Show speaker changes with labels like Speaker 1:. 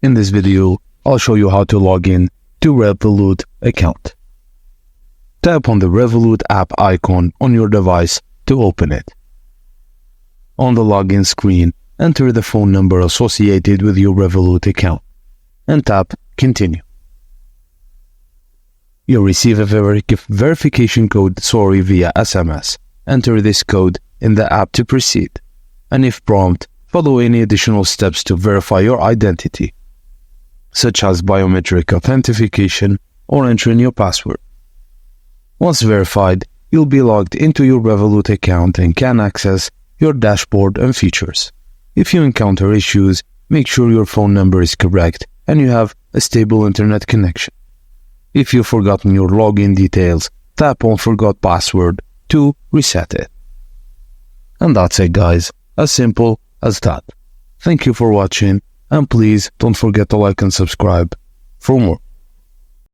Speaker 1: In this video, I'll show you how to log in to Revolut account. Tap on the Revolut app icon on your device to open it. On the login screen, enter the phone number associated with your Revolut account and tap Continue. You'll receive a verification code via SMS. Enter this code in the app to proceed, and if prompted, follow any additional steps to verify your identity, such as biometric authentication or entering your password. Once verified, you'll be logged into your Revolut account and can access your dashboard and features. If you encounter issues, make sure your phone number is correct and you have a stable internet connection. If you've forgotten your login details, tap on Forgot Password to reset it. And that's it, guys. As simple as that. Thank you for watching, and please don't forget to like and subscribe for more.